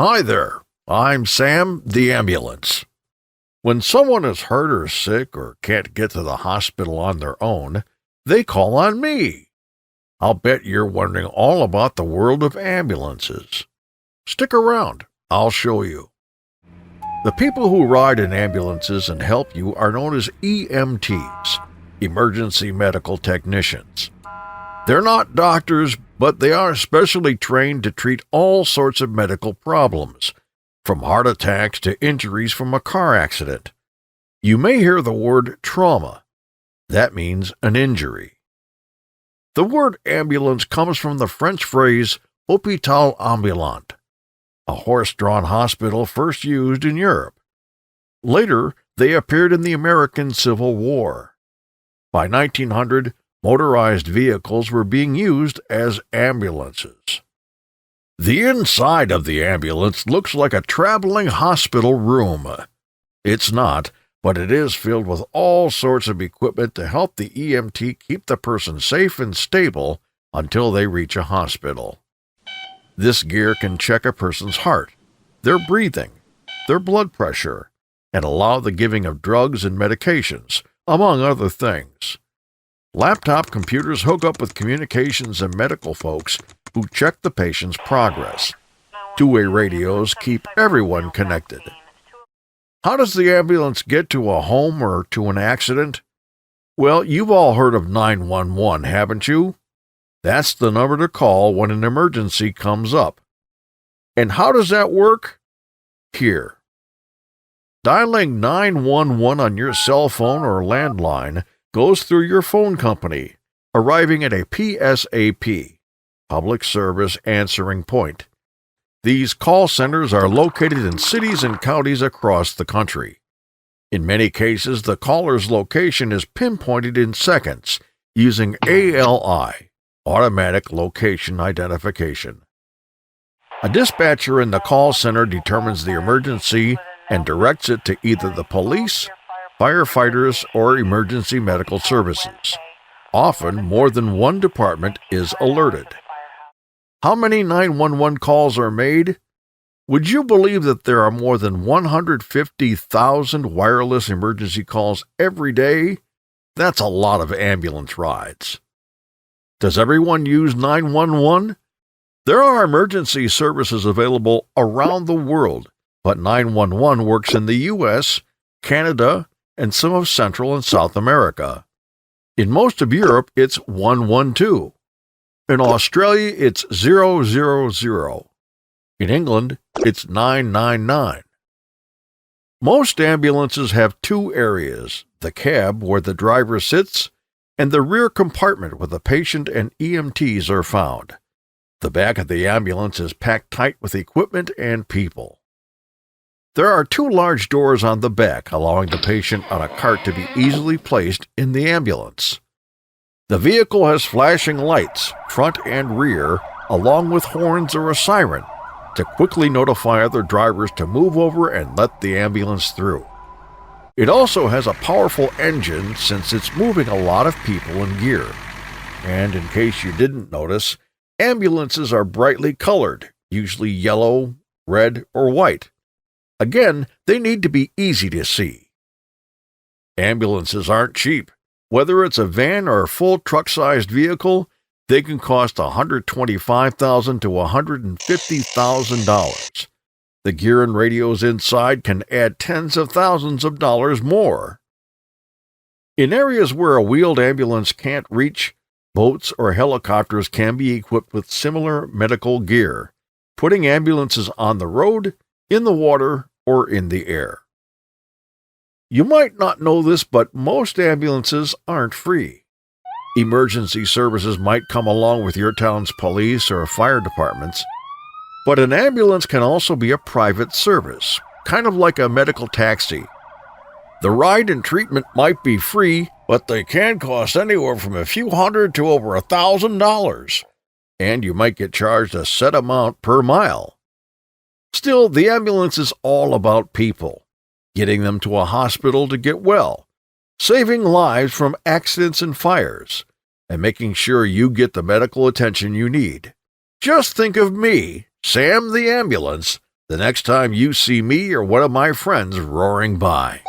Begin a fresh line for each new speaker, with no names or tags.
Hi there, I'm Sam, the ambulance. When someone is hurt or sick or can't get to the hospital on their own, they call on me. I'll bet you're wondering all about the world of ambulances. Stick around, I'll show you. The people who ride in ambulances and help you are known as EMTs, Emergency Medical Technicians. They're not doctors, but they are specially trained to treat all sorts of medical problems, from heart attacks to injuries from a car accident. You may hear the word trauma. That means an injury. The word ambulance comes from the French phrase hôpital ambulant, a horse-drawn hospital first used in Europe. Later, they appeared in the American Civil War. By 1900, motorized vehicles were being used as ambulances. The inside of the ambulance looks like a traveling hospital room. It's not, but it is filled with all sorts of equipment to help the EMT keep the person safe and stable until they reach a hospital. This gear can check a person's heart, their breathing, their blood pressure, and allow the giving of drugs and medications, among other things. Laptop computers hook up with communications and medical folks who check the patient's progress. Two-way radios keep everyone connected. How does the ambulance get to a home or to an accident? Well, you've all heard of 911, haven't you? That's the number to call when an emergency comes up. And how does that work? Here. Dialing 911 on your cell phone or landline goes through your phone company, arriving at a PSAP, Public Service Answering Point. These call centers are located in cities and counties across the country. In many cases, the caller's location is pinpointed in seconds using ALI, Automatic Location Identification. A dispatcher in the call center determines the emergency and directs it to either the police, firefighters, or emergency medical services. Often, more than one department is alerted. How many 911 calls are made? Would you believe that there are more than 150,000 wireless emergency calls every day? That's a lot of ambulance rides. Does everyone use 911? There are emergency services available around the world, but 911 works in the U.S., Canada, and some of Central and South America. In most of Europe, it's 112. In Australia, it's 000. In England, it's 999. Most ambulances have two areas, the cab where the driver sits and the rear compartment where the patient and EMTs are found. The back of the ambulance is packed tight with equipment and people. There are two large doors on the back, allowing the patient on a cart to be easily placed in the ambulance. The vehicle has flashing lights, front and rear, along with horns or a siren, to quickly notify other drivers to move over and let the ambulance through. It also has a powerful engine since it's moving a lot of people and gear. And in case you didn't notice, ambulances are brightly colored, usually yellow, red, or white. Again, they need to be easy to see. Ambulances aren't cheap. Whether it's a van or a full truck-sized vehicle, they can cost $125,000 to $150,000. The gear and radios inside can add tens of thousands of dollars more. In areas where a wheeled ambulance can't reach, boats or helicopters can be equipped with similar medical gear, putting ambulances on the road, in the water, or in the air. You might not know this, but most ambulances aren't free. Emergency services might come along with your town's police or fire departments, but an ambulance can also be a private service, kind of like a medical taxi. The ride and treatment might be free, but they can cost anywhere from a few hundred to over $1,000, and you might get charged a set amount per mile. Still, the ambulance is all about people, getting them to a hospital to get well, saving lives from accidents and fires, and making sure you get the medical attention you need. Just think of me, Sam the Ambulance, the next time you see me or one of my friends roaring by.